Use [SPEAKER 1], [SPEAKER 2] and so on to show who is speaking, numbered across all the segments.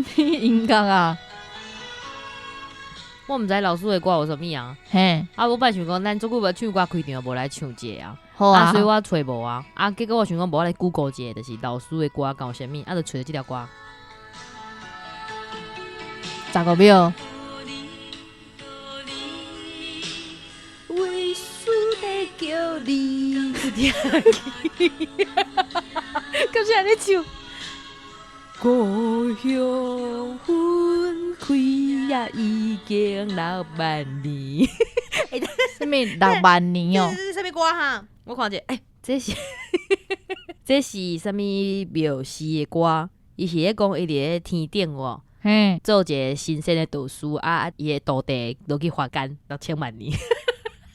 [SPEAKER 1] 么音乐啊？
[SPEAKER 2] 我毋知老师的歌有啥物啊？
[SPEAKER 1] 嘿，
[SPEAKER 2] 我摆想讲，咱做久无唱歌开场，无来唱一个啊。
[SPEAKER 1] 好啊，
[SPEAKER 2] 所以我找无啊。结果我想讲，无来 Google 一下，就是老师的歌讲啥物，就找着这条歌。
[SPEAKER 1] 10秒。
[SPEAKER 2] 为师在叫你，敢是安尼唱？故乡分开呀，已经6万年。
[SPEAKER 1] 什么6万年哦？
[SPEAKER 2] 这是什么歌哈？我看者，这是这是什么庙寺的歌？伊是咧讲伊伫咧天顶哦，做一个神仙的导师伊的徒弟落去花间6000万年。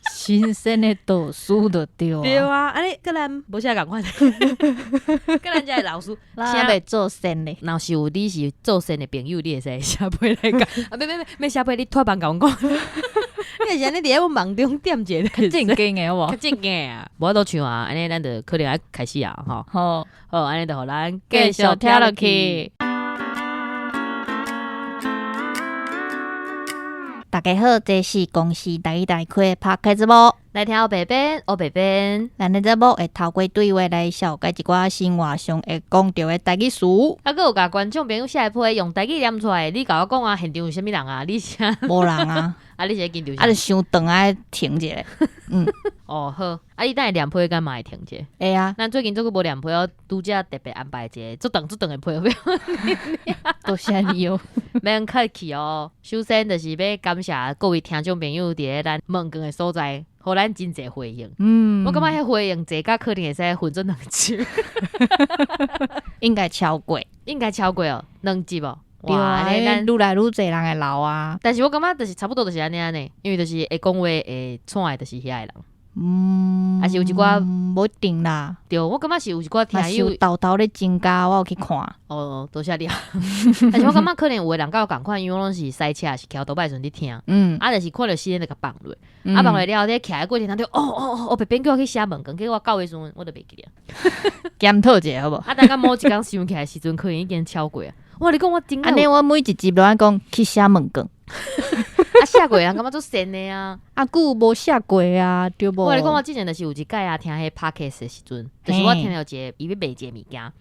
[SPEAKER 1] 新鲜的导师就对啊。
[SPEAKER 2] 对啊，安尼个咱无啥共款，个咱遮老师，
[SPEAKER 1] 啥袂做仙嘞？
[SPEAKER 2] 若是有你是做仙的朋友，你会使写批来讲。别写批，你托办甲阮讲。你会是安尼伫咧我梦中点一个，
[SPEAKER 1] 较正经的好无？
[SPEAKER 2] 较正经的啊，无法度唱啊，安尼咱就可能要开始啊，吼。好，安尼就互咱
[SPEAKER 1] 继续听落去。大家好，这是公司第一代开的 Podcast 节目，
[SPEAKER 2] 来听黑边，黑边。
[SPEAKER 1] 咱的节目会透过对话来小解一寡生活上会讲到的台语词。
[SPEAKER 2] 还有甲观众朋友写批用台语念出来，你甲我讲啊，现场有啥物人啊？你是
[SPEAKER 1] 无人啊？
[SPEAKER 2] 你是紧张？
[SPEAKER 1] 就伤长爱停一下。
[SPEAKER 2] 好，你等下念批干嘛会停者？
[SPEAKER 1] 会啊，
[SPEAKER 2] 咱最近做久无念批，我拄则特别安排一个足长的批表。
[SPEAKER 1] 多谢你哦。
[SPEAKER 2] 免客气哦。首先就是要感谢各位听众朋友伫咧咱问讲的所在，互咱真侪回应。我感觉迄回应侪甲可能会使分做2集。
[SPEAKER 1] 应该超过
[SPEAKER 2] 哦，2集哦。
[SPEAKER 1] 对啊，愈来愈侪人会留啊。
[SPEAKER 2] 但是我感觉就是差不多就是安尼，因为就是会讲话会创的就是遐个人。还是有一寡
[SPEAKER 1] 无一定啦。
[SPEAKER 2] 对，我感觉是有一寡听友
[SPEAKER 1] 豆豆咧增加，我有去看。
[SPEAKER 2] 多谢你啊！但是我感觉可能有的人甲我共款，因为我拢是塞车，是徛倒摆时阵伫听。就是看到时间就甲放落，放落了，伫徛过程当中，我白边叫我去写问卷，结果我到的时阵我都袂记了。
[SPEAKER 1] 检讨一下好无？
[SPEAKER 2] 等到某一天想起来时阵，可能已经超过啊！哇，你讲我真
[SPEAKER 1] 安尼，我每一集都爱讲去写问卷。
[SPEAKER 2] 写过人感觉做神的啊！
[SPEAKER 1] 久无写过啊，对无？
[SPEAKER 2] 我你讲我之前就是有一届听迄 podcast 的时阵，就是我听到一个伊要卖一个物件，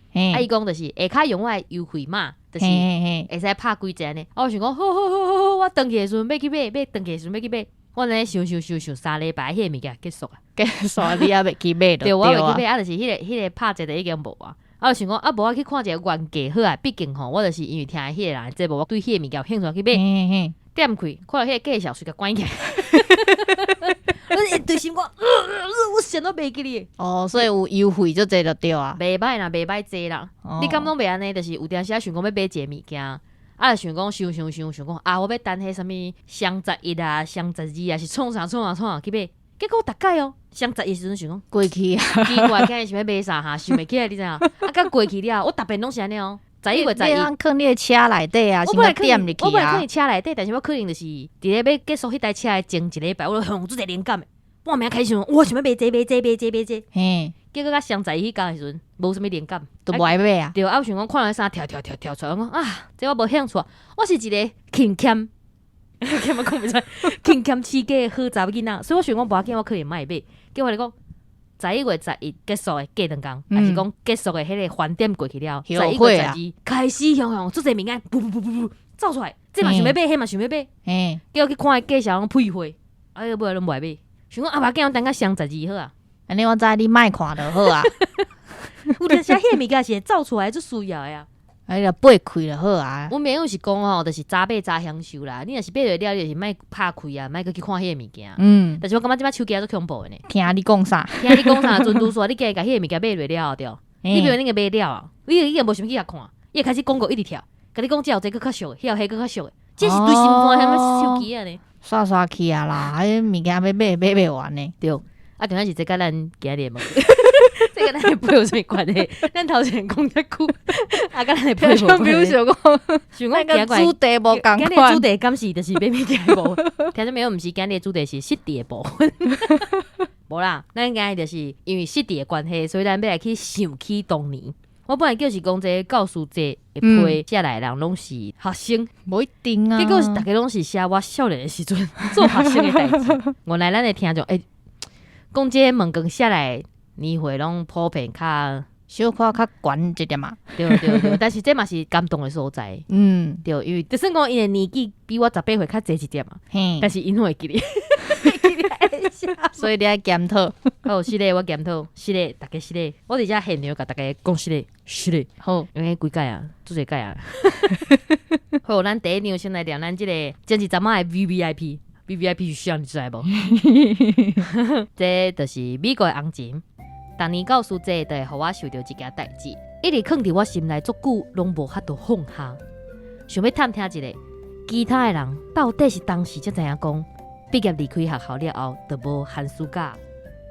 [SPEAKER 2] 伊讲就是下骹用我的优惠码，就是会使拍几折呢。我想讲，好，我登去的时阵要去买，登去的时阵要去买。我呢想3礼拜，迄个物件结束啊，
[SPEAKER 1] 你也袂去买
[SPEAKER 2] 对，我袂去买，就是迄个拍折的已经无啊。就想讲无我去看一个原价好啊，毕竟吼，我就是因为听迄个人节目，我对迄个物件有兴趣去买。点开，看到迄个介绍，随甲关起来。我对心讲，我想都袂记哩。
[SPEAKER 1] 所以有优惠就这就对啊。
[SPEAKER 2] 袂歹啦，袂歹济啦。你敢拢袂安尼？就是有阵时想讲要买一个物件，就想讲想讲我要等迄什物双11啊、双12啊，是创啥去买。结果大概双11时阵想讲
[SPEAKER 1] 过去啊，
[SPEAKER 2] 奇怪，今日想要买啥哈？想袂起来，你知影？甲过去了，我逐遍拢是安尼哦。11月11，
[SPEAKER 1] 你通放你的车内底啊，先点入去啊。
[SPEAKER 2] 我本来放你车内底，但是我可能就是伫咧要结束迄台车的前1礼拜，我就用做一个灵感的。半暝开始想，我想要买这。结果甲双11迄天的时阵，无啥物灵感，
[SPEAKER 1] 都无爱买啊。
[SPEAKER 2] 对，我想讲看到啥跳出来，我讲这我无兴趣。我是一个勤俭，讲袂出，勤俭持家的好查某囡仔，所以我想讲无要紧，我可能买。结果你讲。11月11结束的过2天，还是讲结束的迄个饭店过去了，11月12开始用做这物件，噗走出来，这嘛想要买，迄嘛想要买，结果去看介绍讲配货，尾仔拢无爱买，想讲无要紧，等甲双12好啊。
[SPEAKER 1] 安尼我知你莫看就好啊。
[SPEAKER 2] 有阵时迄个物件是会走出来最需要的啊。
[SPEAKER 1] 就掰开就好啊。
[SPEAKER 2] 阮朋友是讲就是早买早享受啦。你若是买落了，你就是莫拍开啊，莫去看迄个物件。但是我感觉即摆手机足恐怖的呢。
[SPEAKER 1] 听你讲啥？
[SPEAKER 2] 阵拄说，你家己甲迄个物件买落了对。你比如你个买了啊，你已经无想去遐看，伊会开始广告一直跳，甲你讲这有这个较俗的，迄有迄个较俗的，这是对心肝什么手机啊呢？
[SPEAKER 1] 刷去啊啦，迄物件要买完呢。
[SPEAKER 2] 对，重要是这甲咱今日嘛。这跟咱的配有啥关系？咱头前讲遮久，跟咱的配无关系。
[SPEAKER 1] 比如想讲主题无共款。
[SPEAKER 2] 今日主题敢是就是买物件无？听众朋友毋是今日主题是湿地的部分。无啦，咱今日就是因为湿地的关系，所以咱要来去想起当年我本来就是讲这个教师节会批下来的人拢是学生，
[SPEAKER 1] 无一定啊。
[SPEAKER 2] 结果是大家拢是写我少年的时阵做学生的代志。原来咱的听众讲这个问卷下来年岁拢普遍较
[SPEAKER 1] 小可较悬一点嘛。
[SPEAKER 2] 对，但是这嘛是感动的所在。对，因为就算讲因的年纪比我18岁较侪一点嘛，但是因会记你。
[SPEAKER 1] 所以你要检讨。
[SPEAKER 2] 好，是嘞，我检讨，是嘞，大家是嘞，我伫遮现场甲大家讲是嘞，是嘞。好，因为几届啊，做侪届啊。好，咱第一场先来聊咱即个前一阵仔的 VVIP 是啥你知无？这就是美国的红钱。逐年教师节都会互我想到一件代志，一直藏伫我心内足久，拢无法度放下。想要探听一下，其他的人到底是当时才知影讲，毕业离开学校了后，就无寒暑假。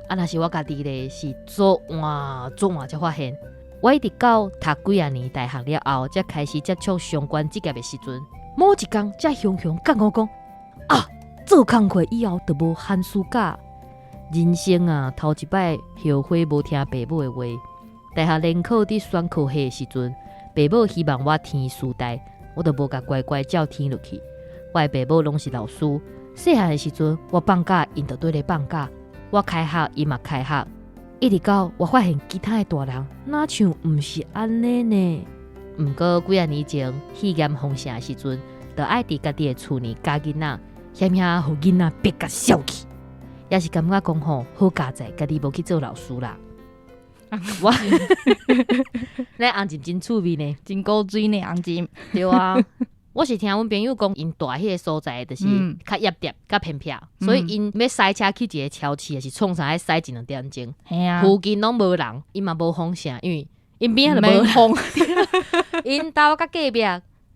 [SPEAKER 2] 若是我家己咧，是做晚才发现，我一直到读几啊年大学了后，才开始接触相关职业的时阵，某一天才雄雄甲我讲做工课以后就无寒暑假。人生头一摆后悔无听爸母的话。大学联考伫选科系的时阵，爸母希望我填师大，我就无甲乖乖照填落去。我的爸母拢是老师，细汉的时阵我放假，因就对咧放假；我开学，伊嘛开学。一直到我发现其他的大人哪像毋是安尼呢？毋过几啊年前试验丰盛的时阵，就爱伫家己的厝内教囡仔，险遐互囡仔别甲笑去。也是感觉讲吼，好佳在家己无去做老师啦。我，咱红钱真趣味呢，
[SPEAKER 1] 真古锥呢，红钱。
[SPEAKER 2] 对啊，我是听阮朋友讲，因住迄个所在就是较压迫、较偏僻，所以因要塞车去一个超市，也是创啥爱塞1、2点钟。附近拢无人，因嘛无风声，因为因边仔就无风。因兜甲隔壁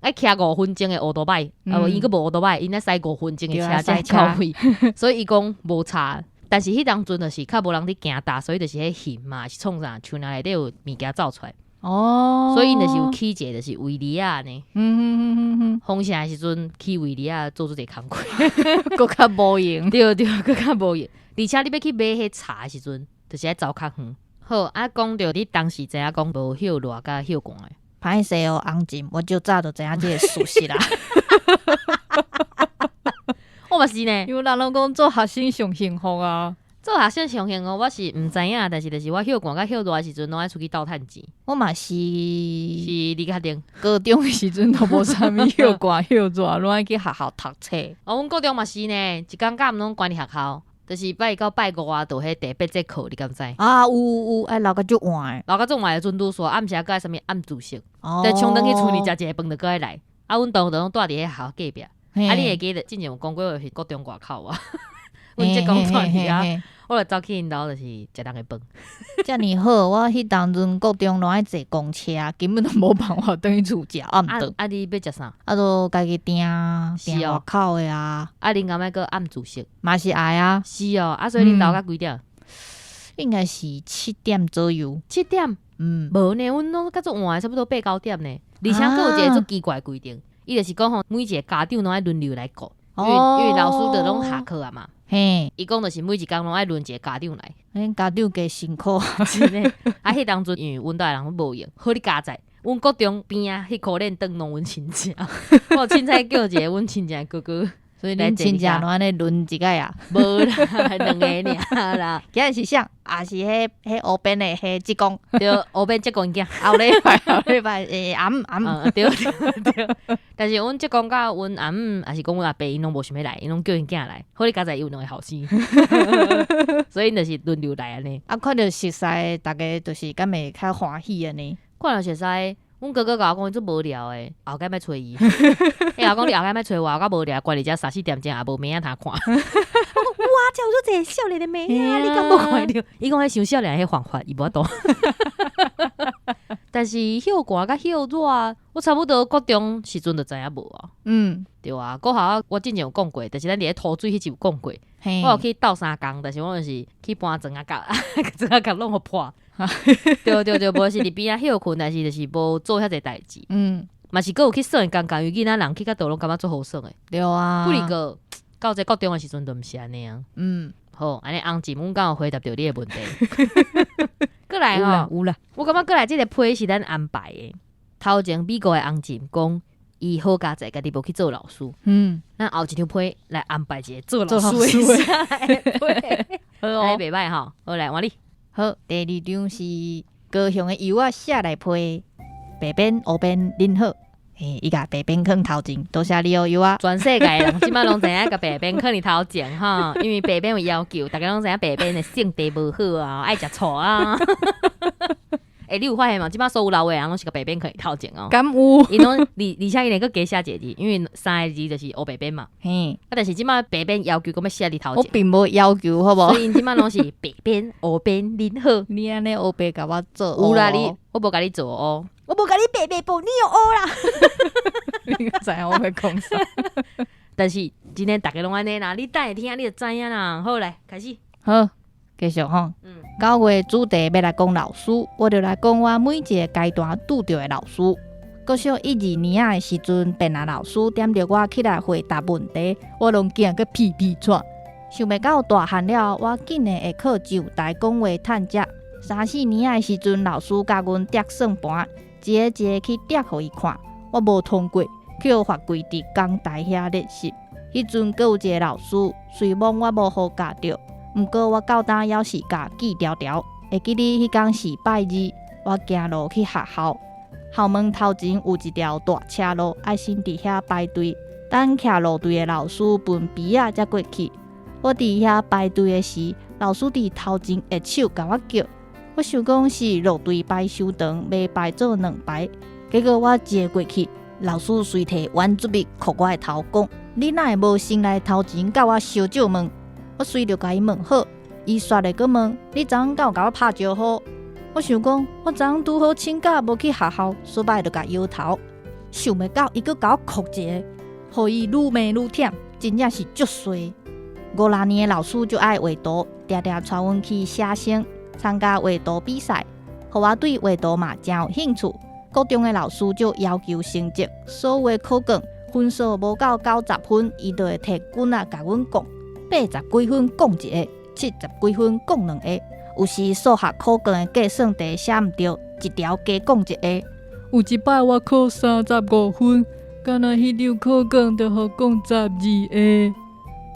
[SPEAKER 2] 爱骑5分钟的乌多摆，因佫无乌多摆，因爱塞5分钟的车才到位，所以伊讲无差。但是迄当阵就是较无人伫行大，所以就是迄翕嘛是创啥，厝内底有物件走出来。所以因就是有起一个就是维尼亚呢。风盛的时阵去维尼亚做一个工课，
[SPEAKER 1] 佫较无用。
[SPEAKER 2] 对，佫较无用。而且你要去买迄茶的时阵，就是爱走较远。好，讲到你当时知影讲无休热甲休寒的。
[SPEAKER 1] 歹势哦，红钱，我就早就知影这个事实啦。
[SPEAKER 2] 我嘛是呢，
[SPEAKER 1] 因为人拢讲做学生上幸福啊。
[SPEAKER 2] 做学生上幸福，我是毋知影，但是就是我休寒甲休热的时阵，拢爱出去斗趁钱。
[SPEAKER 1] 我嘛是
[SPEAKER 2] 你确定？
[SPEAKER 1] 高中的时阵都无啥物休寒休热，拢爱去学校读册。
[SPEAKER 2] 阮高中嘛是呢，一工甲毋拢管理学校。就是拜1到拜5啊，就迄第8节课，你敢知？
[SPEAKER 1] 有，爱留甲足晚诶，
[SPEAKER 2] 留甲足晚诶，阵拄说暗时啊，甲啥物暗自习，就冲转去厝里食一个饭，就搁爱来。阮同学拢住伫迄学校隔壁。你会记得之前有讲过是国中外口啊？阮即讲转去啊，我就走去因兜，就是食人诶饭。
[SPEAKER 1] 遮尔好，我迄当阵国中拢爱坐公车，根本都无办法转去厝食暗顿。
[SPEAKER 2] 你要食啥？
[SPEAKER 1] 就家己订外口诶啊。
[SPEAKER 2] 恁敢要搁暗自习？
[SPEAKER 1] 嘛是爱啊。
[SPEAKER 2] 是哦，所以恁留到几点？
[SPEAKER 1] 应该是7点左右。
[SPEAKER 2] 7点？无呢，阮拢较足晚，差不多8、9点呢。而且佫有一个足奇怪规定，伊就是讲吼，每一个家长拢爱轮流来顾，因为老师就拢下课啊嘛。伊讲就是每一工拢爱轮一个家长来，
[SPEAKER 1] 家长加辛苦。
[SPEAKER 2] 真诶，迄当阵因为阮大人无用，好你加在，阮国中边啊，迄可怜当拢阮亲戚，我凊彩叫一个阮亲戚哥哥。
[SPEAKER 1] 所以恁亲戚拢安尼轮一个啊？
[SPEAKER 2] 无啦，2个尔啦。
[SPEAKER 1] 今日是啥？也是迄湖边的迄职工，
[SPEAKER 2] 对，湖边职工囝。
[SPEAKER 1] 后礼拜暗。
[SPEAKER 2] 对。但是阮职工甲阮阿姆，也是讲阮阿伯，因拢无想要来，因拢叫因囝来。好你刚才有2个后生，所以因就是轮流来安尼。
[SPEAKER 1] 看到熟悉，大家就是敢会较欢喜安尼。
[SPEAKER 2] 看到熟悉。阮哥哥甲我讲，伊足无聊诶，后盖要找伊。伊甲讲你后盖要找我，后盖无聊，关伫遮3、4点钟也无物仔通看。我讲哇，这有做一个少年的妹啊，你敢无看到？伊讲迄想少年迄方法，伊无法度。但是休寒甲休热，我差不多国中时阵就知影无啊。对啊，国校我之前有讲过，但是咱伫咧涂水迄集有讲过。我有去斗3工，但是我就是去搬砖仔角，砖仔角拢互破。对，无是伫边仔休困，但是就是无做遐济代志。嘛是佫有去耍尴尬，因为囡仔人去到倒拢感觉做好耍诶。
[SPEAKER 1] 对啊，
[SPEAKER 2] 不离个到这国中诶时阵，都毋是安尼啊。好，安尼红钱，阮敢有回答到你诶问题。过过来吼，
[SPEAKER 1] 有啦，
[SPEAKER 2] 我感觉过来即个批是咱安排的。头前美国的翁进讲，伊好佳哉，家己无去做老师。咱后一张批来安排一个做老师的下来的批，
[SPEAKER 1] 好
[SPEAKER 2] 来袂歹吼。好来换你。
[SPEAKER 1] 好，第2张是高雄的油啊下来批，白边黑边恁好。伊甲白边放头前，多谢你哦，油啊！
[SPEAKER 2] 全世界的人即摆拢知影个白边放你头前吼，因为白边有要求，大家拢知影白边的性地无好啊，爱食醋啊。你有发现吗？即摆所有老的人拢是个白边放你头前哦。
[SPEAKER 1] 敢有？
[SPEAKER 2] 因拢而且伊连个加写一个字，因为3个字就是黑白边嘛。
[SPEAKER 1] 嘿，
[SPEAKER 2] 但是即摆白边要求讲要写你头前，
[SPEAKER 1] 我并无要求，好无？
[SPEAKER 2] 所以因即摆拢是白边、黑边、恁好。
[SPEAKER 1] 你安尼黑白甲我做，
[SPEAKER 2] 有啦，我无甲你做哦。
[SPEAKER 1] 我无甲你白白补，你有黑啦。你知影我要讲啥？
[SPEAKER 2] 但是今天大家拢安尼啦，你等下听你就知影啦。好来，开始。
[SPEAKER 1] 好，继续吼。9月主题要来讲老师，我就来讲我每一个阶段拄着的老师。国小1、2年仔的时阵，便啊老师点着我起来回答问题，我拢惊个屁屁喘。想袂到大汉了，我竟然会考上台讲话趁食。3、4年仔的时阵，老师教阮叠算盘，一个一个去叠互伊看。我无通过，叫罚跪伫讲台遐练习。迄阵阁有一个老师，虽望我无好教着，毋过我够胆还是甲记条条。会记得迄天是拜日，我行路去学校，校门头前有一条大车路，爱先伫遐排队，等徛路队的老师分鼻仔才过去。我伫遐排队的时，老师伫头前下手甲我叫。我想讲是路队排伤长，袂排做2排。结果我一个过去，老师随摕圆珠笔扣我的头，讲：你哪会无先来头前甲我小借问？我随着甲伊问好，伊煞来个问：你昨昏敢有甲我拍招呼？我想讲，我昨昏拄好请假无去学校，所摆就甲摇头。想袂到伊阁甲我扣一个，互伊愈骂愈忝，真正是足衰。5、6年的老师就爱画图，常常带阮去写生。参加画图比赛，互我对画图嘛真有兴趣。高中的老师就要求成绩，所有的考卷分数无到90分，伊就会摕卷仔甲阮讲，80几分讲一个，70几分讲2个。有时数学考卷的计算题写毋对，一条加讲一个。有一摆我考35分，敢若迄张考卷就互讲12个。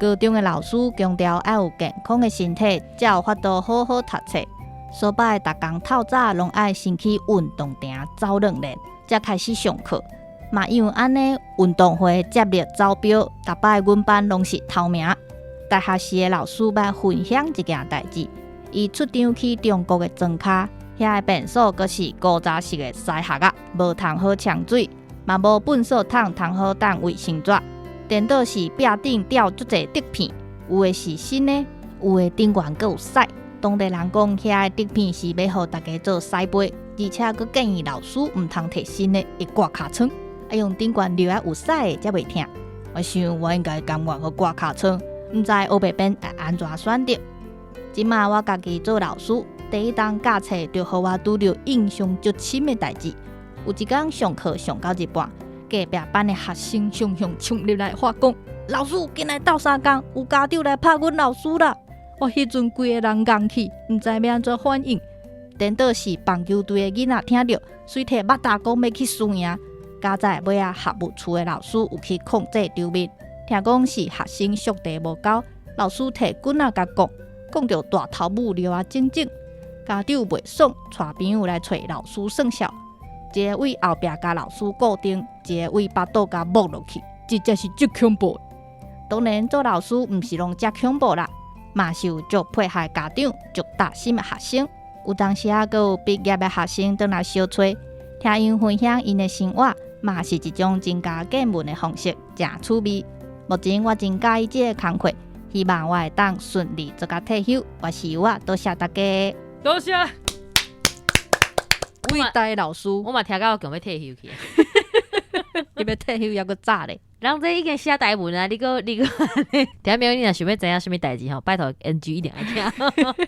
[SPEAKER 1] 高中的老师强调要有健康的身体，才有法度好好读册。所摆逐工透早拢爱先去运动场走2练，才开始上课。嘛因为安尼，运动会接力走标，逐摆阮班拢是头名。大学时的老师捌分享一件代志，伊出张去中国的庄卡，遐的便所阁是古早式的西学啊，无通好呛水，嘛无粪扫桶通好当卫生纸。电脑是壁顶吊足侪竹片，有的是新的，有的顶悬阁有屎。当地人讲，遐的竹片是要互大家做屎杯，而且佫建议老师毋通摕新的，会刮尻川，要用顶悬留啊有屎的才袂疼。我想我应该甘愿去刮尻川，毋知黑白边会安怎选择。即马我家己做老师，第一档教册就互我拄着印象足深的代志。有一天上课上到一半，隔壁班的学生雄雄冲入来发讲：老师，今日斗相共，有家长来拍阮老师啦！我迄阵规个人硬去，毋知要安怎反应。颠倒是棒球队的囡仔听到，随摕目大讲要去输赢。加在尾仔学务处的老师有去控制场面，听讲是学生宿题无够，老师摕棍仔甲讲着大头母流啊整整。家长袂爽，带朋友来找老师算账。一个位后壁甲老师固定，一个位巴肚甲摸落去，这才是最恐怖的。当然，做老师毋是拢遮恐怖啦，嘛是有足配合家长、足大心的学生。有当时啊，阁有毕业的学生倒来相找，听因分享因的生活，嘛是一种增加见闻的方式，真趣味。目前我真喜意这个工作，希望我会当顺利做到退休。我是尤啊，多谢大家。
[SPEAKER 2] 多谢。
[SPEAKER 1] 伟大的老师，
[SPEAKER 2] 我嘛听到强要退休去，
[SPEAKER 1] 你要退休还阁早咧。
[SPEAKER 2] 人这已经写台文啊，你个，等下没有你若想要知影什么代志吼，拜托 NG 一定爱听。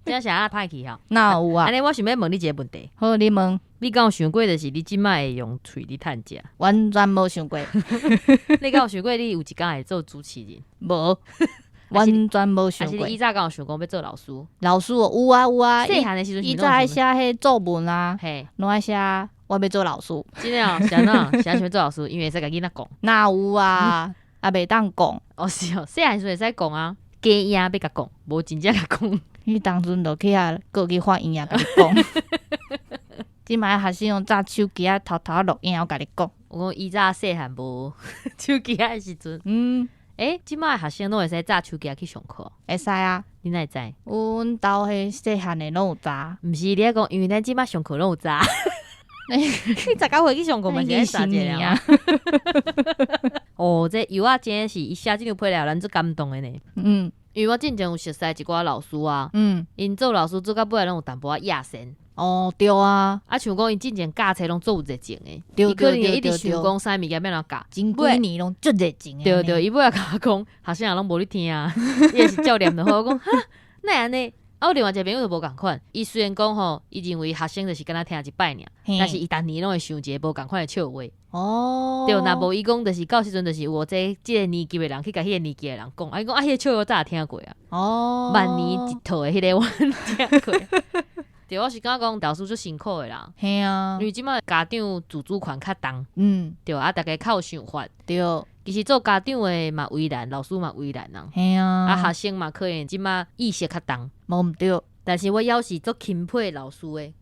[SPEAKER 2] 这想啊歹去吼。
[SPEAKER 1] 哪有啊？
[SPEAKER 2] 安尼我想要问你一个问题。
[SPEAKER 1] 好，你问。
[SPEAKER 2] 你敢有想过，就是你即摆会用喙咧趁食？
[SPEAKER 1] 完全无想过。
[SPEAKER 2] 你敢有想过，你有一天会做主持人？
[SPEAKER 1] 无。完全无想过
[SPEAKER 2] 还是你。以前敢有想讲要做老师？
[SPEAKER 1] 老师哦，有啊有啊，
[SPEAKER 2] 细汉的时阵
[SPEAKER 1] 伊早爱写迄作文啊，
[SPEAKER 2] 嘿，
[SPEAKER 1] 拢爱写我要做老师，
[SPEAKER 2] 真的哦，是安怎？想要做老师，因为会使甲囡仔讲。
[SPEAKER 1] 哪有啊？也袂当讲，
[SPEAKER 2] 哦是哦，细汉时阵会使讲啊，假影要甲讲，无真正甲讲。
[SPEAKER 1] 伊当阵就去遐，搁去发影啊，甲你讲。即摆学生用扎手机啊，偷偷录影，我甲你讲。
[SPEAKER 2] 我讲以前细汉无手机仔的时阵，即摆学生拢会使揸手机去上课，
[SPEAKER 1] 会使啊，
[SPEAKER 2] 你哪会知？
[SPEAKER 1] 阮兜迄细汉的拢有查。
[SPEAKER 2] 毋是你咧讲，因为咱即摆上课拢有揸。你19岁去上课嘛是咧查一个啊？哦，这油啊真是伊写即张配料，咱最感动的呢。因为我之前有熟悉一寡老师啊，因做老师做到尾拢有淡薄仔野生。
[SPEAKER 1] 哦，对啊，
[SPEAKER 2] 像讲因之前教册拢做有热情的，
[SPEAKER 1] 对
[SPEAKER 2] 伊可能
[SPEAKER 1] 对
[SPEAKER 2] 一直想讲啥物件要怎教，
[SPEAKER 1] 前几年拢足热情的。
[SPEAKER 2] 对对，伊尾仔甲我讲，学生也拢无咧听啊，伊也是教练就好。我讲哈，哪会安尼？啊，我另外一个朋友就无共款，伊虽然讲吼，伊认为学生就是敢若听一摆尔，但是伊逐年拢会想一个无共款的笑话。
[SPEAKER 1] 哦，
[SPEAKER 2] 对，若无伊讲就是到时阵就是我即个年纪的人去甲迄个年纪的人讲，伊讲迄个笑话我早听过啊，万年一套的迄个我听过。对，我是感觉讲老师足辛苦的啦，
[SPEAKER 1] 嘿啊，
[SPEAKER 2] 因为即摆家长自主权较重，对啊，大家较有想法，
[SPEAKER 1] 对，
[SPEAKER 2] 其实做家长的嘛为难，老师嘛为难啊，
[SPEAKER 1] 嘿啊，
[SPEAKER 2] 学生嘛可能即摆意识较重，
[SPEAKER 1] 无毋对，
[SPEAKER 2] 但是我要是做钦佩老师的，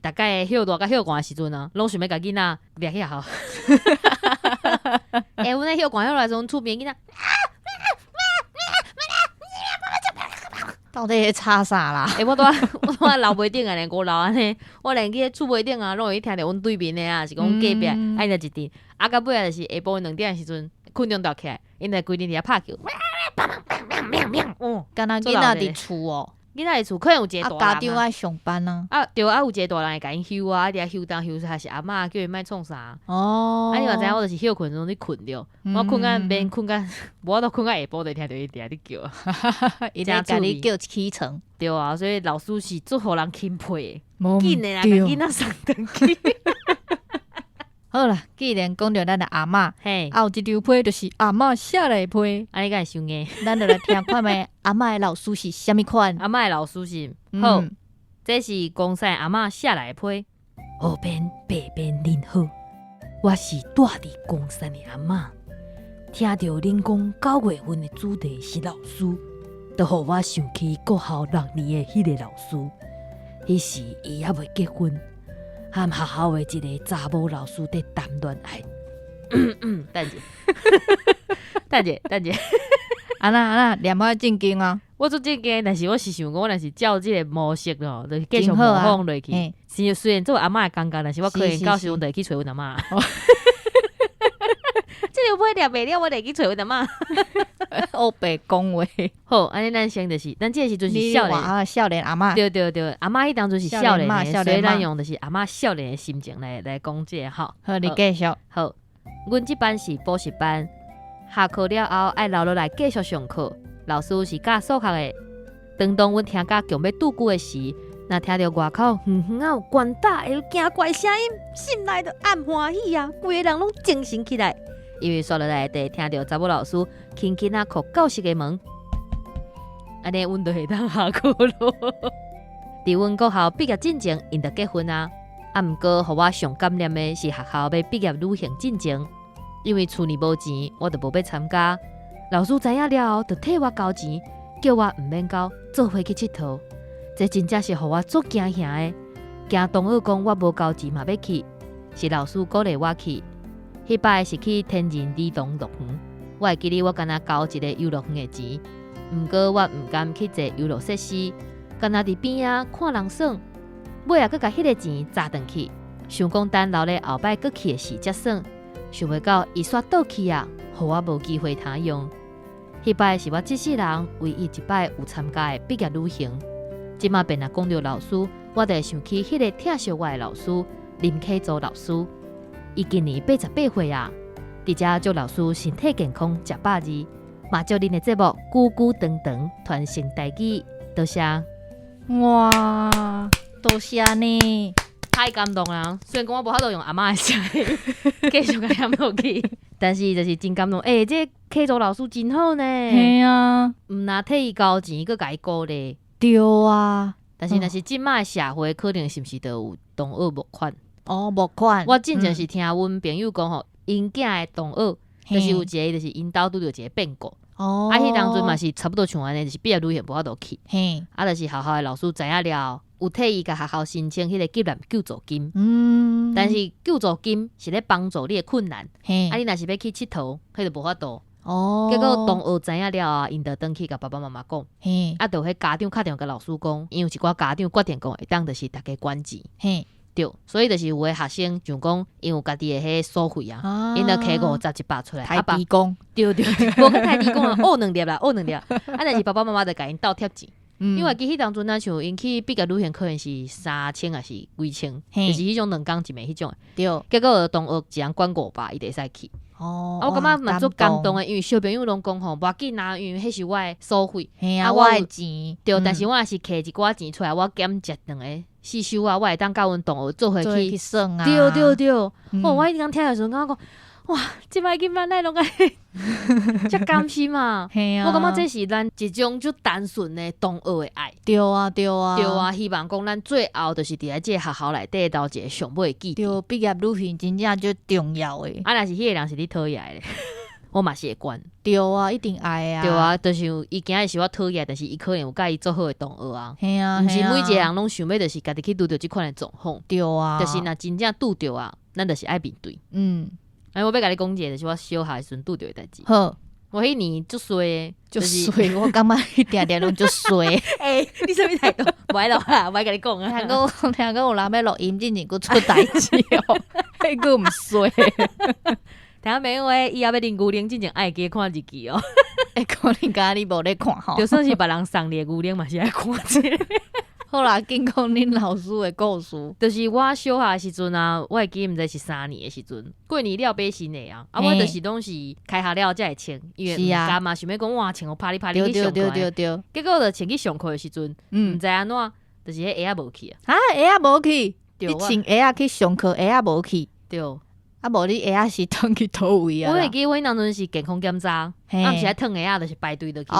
[SPEAKER 2] 大概晓大甲晓悬的时阵啊，拢想要甲囡仔掠去学校，阮咧晓悬晓来时阵，厝边囡仔。
[SPEAKER 1] 到底在吵啥啦？
[SPEAKER 2] 我拄仔楼尾顶啊，连5楼安尼，我连去厝尾顶啊，拢会听着阮对面的啊，是讲隔壁安尼一阵，到尾仔就是下晡2点的时阵，困中倒起来，因在规定伫遐拍球，
[SPEAKER 1] 敢若囡仔伫厝哦，
[SPEAKER 2] 囡仔伫厝可能有一个大人
[SPEAKER 1] 家长爱上班啊，
[SPEAKER 2] 对有一个大人会甲因休啊，伫遐休东休西，还是阿嬷叫因莫创啥。
[SPEAKER 1] 哦，
[SPEAKER 2] 你嘛知影，我就是休困中你困着，我困到免困到，我都困到下晡就听着伊伫遐咧叫，
[SPEAKER 1] 伊在甲你叫起床。
[SPEAKER 2] 对啊，所以老师是足互人钦佩
[SPEAKER 1] 的，
[SPEAKER 2] 紧的啦，甲囡仔送转去。
[SPEAKER 1] 好啦，既然讲到咱的阿嬷，有一张批就是阿嬷写来的批，
[SPEAKER 2] 安尼敢会伤硬？
[SPEAKER 1] 咱就来听看觅阿嬷的老师是啥物款。
[SPEAKER 2] 阿嬷的老师是好，这是公司阿嬷写来的批。后边白边恁好，我是住伫公山的阿嬷，听到恁讲9月份的主题是老师，就互我想起国校6年的迄个老师。迄时伊还未结婚，和学校的一个查某老师在谈恋爱。等者，
[SPEAKER 1] 安那念遐正经啊！
[SPEAKER 2] 我做正经，但是我是想讲，我若是照即个模式咯，就继续模仿落去。虽然做阿嬷的尴尬，但是我可以到时阵就去找阮阿嬷。这个尾念袂了，我得去找阮阿嬷。
[SPEAKER 1] 黑白讲话。
[SPEAKER 2] 好，安尼咱先就是咱这个时阵是少年，
[SPEAKER 1] 少年阿嬷。
[SPEAKER 2] 对，阿嬷迄当阵是少年的，所以咱用就是阿嬷少年的心情来讲这个吼。
[SPEAKER 1] 好，你继续。
[SPEAKER 2] 好，阮这班是补习班，下课了后爱留落来继续上课。老师是教数学的。当阮听到强要拄久的时，若听到外口远远有拳打会惊怪声音，心内就暗欢喜啊，规个人拢精神起来。因为刷落来地听到查某老师轻轻啊叩教室的门，安尼阮就会当下课咯。伫阮国校毕业进前，因就结婚啊。毋过，互我上感念的是学校要毕业旅行进前，因为厝里无钱，我就无要参加。老师知影了后，就替我交钱，叫我毋免交，做伙去佚佗。这真正是互我足惊吓的。惊同学讲我无交钱嘛要去，是老师鼓励我去。迄摆是去天人儿童乐园，我会记得我敢若交一个游乐园的钱，毋过我毋甘去坐游乐设施，敢若伫边仔看人耍，尾仔佫甲迄个钱砸转去，想讲等留咧后摆佫去的时才算，想袂到伊煞倒去啊，互我无机会通用。迄摆是我这世人唯一一摆有参加的毕业旅行。即马便若讲到老师，我就会想起迄个疼惜我的老师林启祖老师。伊今年88岁啊！伫遮祝老师身体健康，食饱字，嘛祝恁的节目久久长长，传承大计。多谢！
[SPEAKER 1] 哇，多谢呢！
[SPEAKER 2] 太感动啦！虽然讲我无法度用阿嬷的声音，继续甲念落去，但是就是真感动，这客座老师真好呢，
[SPEAKER 1] 嘿啊，
[SPEAKER 2] 毋若替伊交钱，佫甲伊鼓励。
[SPEAKER 1] 对啊，
[SPEAKER 2] 但是若是即摆社会，可能是毋是都有同学募款？
[SPEAKER 1] 募款。
[SPEAKER 2] 我之前是听阮朋友讲吼，因囝的同学就是有一个，就是因兜拄着一个变故。迄当阵嘛是差不多像安尼，就是毕业旅行无法度去。就是学校的老师知影了，有替伊甲学校申请迄个急难救助金。但是救助金是咧帮助你的困难，你若是要去佚佗，迄就无法度。结果同学知影了啊，因就转去甲爸爸妈妈讲，就迄家长打电话甲老师讲，因为有一寡家长决定讲会当就是大家管钱。对，所以就是有的学生像讲，因为有家己的迄收费啊，因就摕50-100出来，
[SPEAKER 1] 台低工，
[SPEAKER 2] 对，无去台低工啊，学2粒啦，学2粒。但是爸爸妈妈就甲因倒贴钱，因为记迄当阵啊，像因去毕业旅行可能是3000还是几千，就是迄种2天1暝迄种。对，结果同学一人管500，伊就会使去。我感觉蛮足感动的，因为小朋友拢讲吼，无要紧啊，因为迄是我的收费，
[SPEAKER 1] 我的钱。
[SPEAKER 2] 对，但是我也是摕一寡钱出来，我减食2个4修啊，我会当甲阮同学做回去
[SPEAKER 1] 算啊。
[SPEAKER 2] 对，我迄刚听的时候，感觉讲，哇，即摆囡仔咱拢个遮甘心嘛。我感觉这是咱一种就单纯的同学的爱。对啊，希望讲咱最后就是伫咧这学校内底到一个上尾的记忆。
[SPEAKER 1] 对，毕业旅行真正最重要的。
[SPEAKER 2] 若是迄个人是你讨厌的，我嘛是会管。
[SPEAKER 1] 对啊，一定爱啊。
[SPEAKER 2] 对啊，就是伊今日是我讨厌，但是伊可能有甲伊做好的同学啊。毋是每一个人拢想要就是家己去拄着即款的状况。对啊，就是若真正拄着啊，咱就是爱面对。我要甲你讲一个，就是我小学的时阵拄着的代志。好，我迄年足衰的，
[SPEAKER 1] 衰，我感觉一定定拢足衰。
[SPEAKER 2] 你啥物态度？无爱咯啦，无爱甲你讲啊。
[SPEAKER 1] 听讲有人要录音，进前佫出代志哦，迄佫毋衰。
[SPEAKER 2] 听朋友诶，以后要啉牛奶，进前爱加看日记哦。
[SPEAKER 1] 可能甲你无咧看吼，
[SPEAKER 2] 就算是别人送你牛奶嘛是爱看者。
[SPEAKER 1] 好啦，紧讲恁老师的故事。
[SPEAKER 2] 就是我小学的时阵啊，我会记毋知是3年的时阵，过年了买新的啊，我就是拢是开学了才会穿，因为毋甘嘛，想要讲哇穿互啪哩啪哩去上课。对，结果就穿去上课的时阵，毋知安怎，就是迄鞋仔无去啊。
[SPEAKER 1] 鞋仔无去，你穿鞋仔去上课，鞋仔无去。
[SPEAKER 2] 对，
[SPEAKER 1] 无你鞋仔是转去倒位啊？
[SPEAKER 2] 我会记我迄当阵是健康检查，毋是爱脱鞋仔，就是排队就去。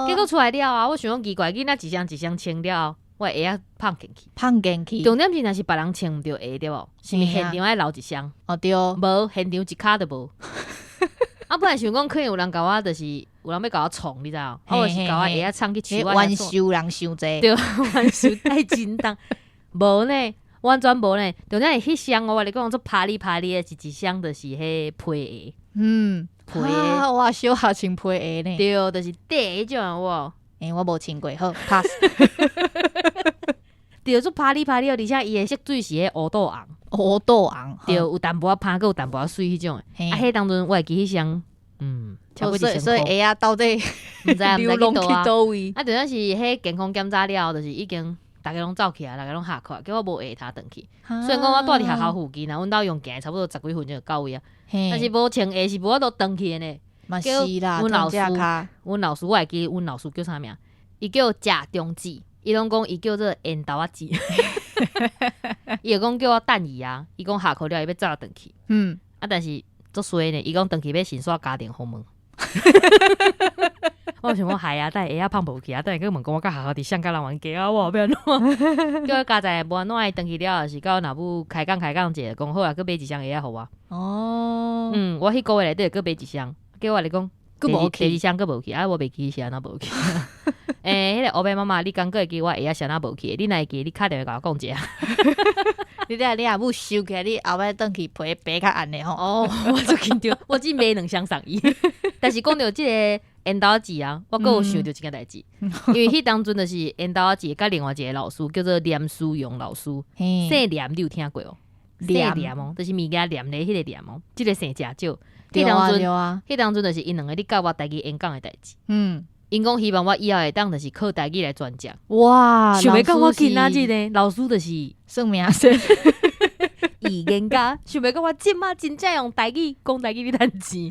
[SPEAKER 2] 结果出来了啊，我想讲奇怪，囡仔一双一双穿了。我鞋仔放进去，重点是若是别人穿毋着鞋对无？是毋现场爱留一双？对，无现场一卡都无。本来想讲可能有人甲我，就是有人要甲我创，你知道？或者是甲我鞋仔藏去树
[SPEAKER 1] 弯收人伤济，
[SPEAKER 2] 对，弯收太真重。无呢，完全无呢。重点是迄双我跟你讲做啪哩啪哩的，是一双就是迄皮鞋。皮鞋，
[SPEAKER 1] 我小学穿皮鞋呢。
[SPEAKER 2] 对，就是底迄种有。
[SPEAKER 1] 我无穿过，好 pass。
[SPEAKER 2] 对，做啪哩啪哩，而且伊的色水是迄乌豆红，对，有淡薄仔香，佮有淡薄仔水迄种的。迄当阵我会记迄双，超过2000块。
[SPEAKER 1] 所以鞋仔到底
[SPEAKER 2] 毋知
[SPEAKER 1] 流浪去倒位？
[SPEAKER 2] 重点是迄健康检查了，就是已经大家拢走起来，大家拢下课，叫我无下榻转去。虽然讲我住伫学校附近啊，阮兜用行差不多10几分钟就到位啊，但是无穿鞋是无法度转去的呢。
[SPEAKER 1] 嘛是啦，
[SPEAKER 2] 阮老师我会记，阮老师叫啥名？伊叫贾中志，伊拢讲伊叫做烟豆仔志。伊会讲叫我等伊啊，伊讲下课了伊要早转去。但是足衰呢，伊讲转去要先刷家庭访问。我想讲系啊，但鞋仔放无去啊，等下去问讲我甲学校伫上甲人玩家啊，我后要怎？叫我家在无安怎转去了，是甲我老母开讲者，讲好啊，去买一双鞋仔互我。我迄个月内底去买一双。叫我来讲，第二箱佫无去，我袂记是安怎无去。迄个乌白妈妈，你刚会记我鞋仔是安怎无去？你若会记，你打电话甲我讲一下。
[SPEAKER 1] 你阿母收起来，你后摆转去皮白较暗的吼。
[SPEAKER 2] 我就紧张，我只买2双送伊。但是讲到即个烟豆子啊，我佫有想到一件代志，因为迄当阵就是烟豆子甲另外一个老师叫做廉书勇老师，姓廉你有听过哦？姓廉哦，就是物件廉咧迄个廉哦，即个姓诚少。迄当阵就是因两个咧教我台语演讲的代志。因讲希望我以后会当就是靠台语来转讲。
[SPEAKER 1] 哇！
[SPEAKER 2] 想要讲我今仔日呢，老师就是
[SPEAKER 1] 算命先
[SPEAKER 2] 语言家，想要讲我即马真正用台语讲台语咧趁钱。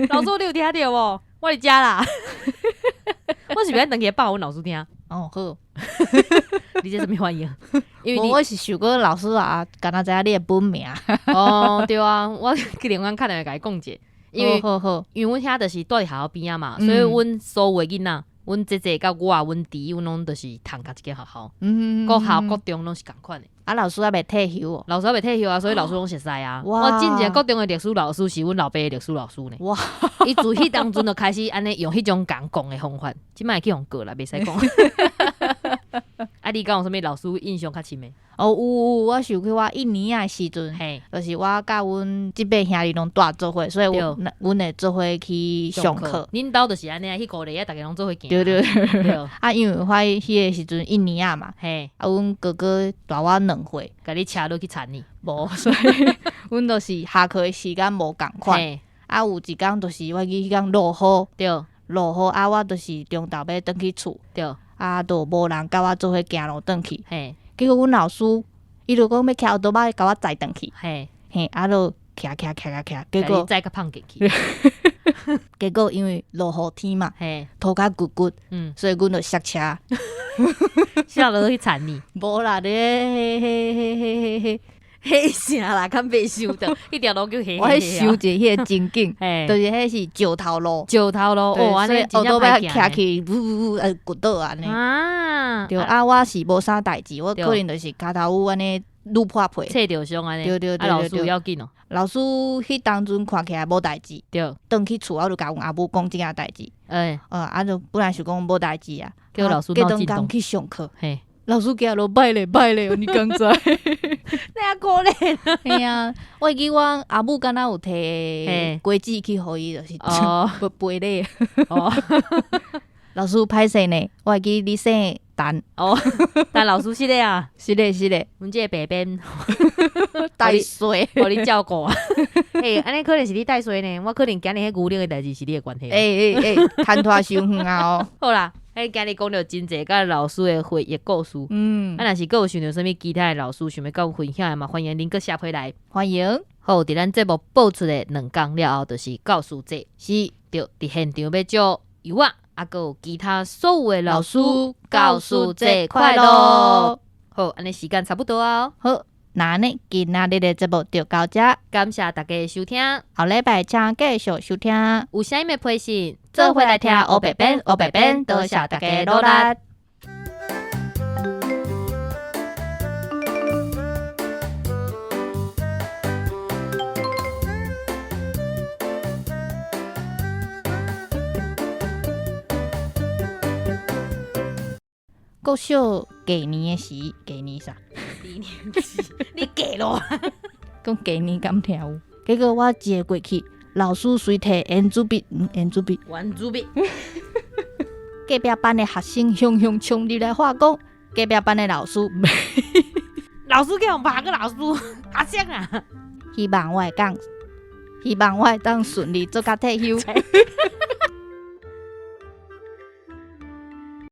[SPEAKER 2] 老师你有听到无？我伫遮啦。我是要等去报阮老师听。
[SPEAKER 1] 好。
[SPEAKER 2] 你这什么反应？因为
[SPEAKER 1] 我是想过老师啊，敢若知影你的本名。
[SPEAKER 2] 对啊，我另外看到甲伊讲者，因为
[SPEAKER 1] 好好，
[SPEAKER 2] 因为阮遐就是住伫学校边啊嘛，所以阮所有的囡仔，阮姐姐甲我、阮弟，阮拢就是同甲一间学校，国校国中拢是共款的。
[SPEAKER 1] 啊，老师还袂退休哦。
[SPEAKER 2] 老师还袂退休啊，所以老师拢熟悉啊。
[SPEAKER 1] 哇
[SPEAKER 2] 我进前国中的历史老师是阮老爸的历史老师呢。
[SPEAKER 1] 哇，
[SPEAKER 2] 伊自迄当阵就开始安尼用迄种讲的方法，即摆去用过啦，袂使讲。啊，你敢有啥物老师印象较深的？
[SPEAKER 1] 哦，有，我想起我1年的时阵，
[SPEAKER 2] 嘿，
[SPEAKER 1] 就是我甲阮即辈兄弟拢住做伙，所以
[SPEAKER 2] 对
[SPEAKER 1] 阮会做伙去上课。
[SPEAKER 2] 恁兜就是安尼啊，迄5日啊，逐个拢做伙行。
[SPEAKER 1] 对对对
[SPEAKER 2] 对，
[SPEAKER 1] 啊，因为我迄个时阵1年嘛，
[SPEAKER 2] 嘿，
[SPEAKER 1] 啊，阮哥哥大我2岁，
[SPEAKER 2] 甲你车落去田你。
[SPEAKER 1] 无，所以阮就是下课的时间无共款。
[SPEAKER 2] 嘿，
[SPEAKER 1] 啊，有一工就是我记迄工落雨，
[SPEAKER 2] 对
[SPEAKER 1] 落雨啊，我就是中昼要转去厝，
[SPEAKER 2] 对，
[SPEAKER 1] 啊，都无人甲我做伙行路转去。
[SPEAKER 2] 嘿，
[SPEAKER 1] 结果阮老师伊就讲要骑奥多巴甲我载转去，
[SPEAKER 2] 嘿，
[SPEAKER 1] 嘿，啊，就骑，结果
[SPEAKER 2] 再甲放进去。
[SPEAKER 1] 结果因为落雨天嘛，
[SPEAKER 2] 嘿，
[SPEAKER 1] 涂骹骨骨，
[SPEAKER 2] 嗯，
[SPEAKER 1] 所以阮就刹车。
[SPEAKER 2] 下落去田你。
[SPEAKER 1] 无啦，嘿，
[SPEAKER 2] 嘿啥啦，敢袂收到？迄条路叫嘿。
[SPEAKER 1] 我迄修一个迄个情景，
[SPEAKER 2] 嘿
[SPEAKER 1] 就，是迄是石头路，
[SPEAKER 2] 石头路
[SPEAKER 1] 对
[SPEAKER 2] 哦，安尼
[SPEAKER 1] 所以奥多
[SPEAKER 2] 真正歹
[SPEAKER 1] 巴骑
[SPEAKER 2] 行
[SPEAKER 1] 去，骨倒安尼。
[SPEAKER 2] 啊，
[SPEAKER 1] 对啊，我是无啥代志，我
[SPEAKER 2] 对
[SPEAKER 1] 可能就是骹头有安尼愈破皮。
[SPEAKER 2] 切着伤安尼。
[SPEAKER 1] 对对
[SPEAKER 2] 啊，老师
[SPEAKER 1] 对对对，
[SPEAKER 2] 要紧哦。
[SPEAKER 1] 老师迄当阵看起来无代志，
[SPEAKER 2] 对，
[SPEAKER 1] 转去厝我就甲阮阿母讲即件代志，
[SPEAKER 2] 哎，
[SPEAKER 1] 啊就本来想讲无代志啊，
[SPEAKER 2] 叫老师
[SPEAKER 1] 过
[SPEAKER 2] 闹震动
[SPEAKER 1] 两工去上课，
[SPEAKER 2] 嘿，
[SPEAKER 1] 老师惊落歹咧，你敢知？
[SPEAKER 2] 你啊可怜。
[SPEAKER 1] 嘿啊，我会记我阿母敢若有摕
[SPEAKER 2] 嘿
[SPEAKER 1] 果子去互伊，就是
[SPEAKER 2] 哦
[SPEAKER 1] 背咧。
[SPEAKER 2] 哦
[SPEAKER 1] 老师歹势呢，我会记你姓陈，
[SPEAKER 2] 哦，但老师是咧啊，
[SPEAKER 1] 是咧，
[SPEAKER 2] 阮这个白边，
[SPEAKER 1] 带水。
[SPEAKER 2] 互你照顾啊。诶，安尼可能是你带水呢，我可能今日迄牛奶的代志是你的关系。
[SPEAKER 1] 牵拖伤远啊哦。
[SPEAKER 2] 好啦，迄今日讲到真济甲老师的回忆故事。
[SPEAKER 1] 嗯
[SPEAKER 2] 啊，，若是阁有想到啥物其他的老师想要甲阮分享的嘛，欢迎恁阁写回来。
[SPEAKER 1] 欢迎，
[SPEAKER 2] 好，伫咱节目播出的2天了后，就是教师节，
[SPEAKER 1] 是
[SPEAKER 2] 对，伫现场要祝有啊，阁有其他所有的老师教师节快乐。好，安尼时间差不多啊，
[SPEAKER 1] 好。那呢，今仔日的节目就到这，
[SPEAKER 2] 感谢大家的收听。
[SPEAKER 1] 后礼拜请继续收听，
[SPEAKER 2] 有啥物配信，
[SPEAKER 1] 做伙来听黑白边，多谢大家的努力。国小过年的时，过年啥？
[SPEAKER 2] 你给咯？
[SPEAKER 1] 讲过年敢听有？结果我坐过去，老师随摕圆珠笔，
[SPEAKER 2] 玩珠笔，
[SPEAKER 1] 隔壁班的学生汹冲入来话讲，隔壁班的老师，
[SPEAKER 2] 老师叫我拍个老师，阿像啊！
[SPEAKER 1] 希望我会当顺利做甲退休。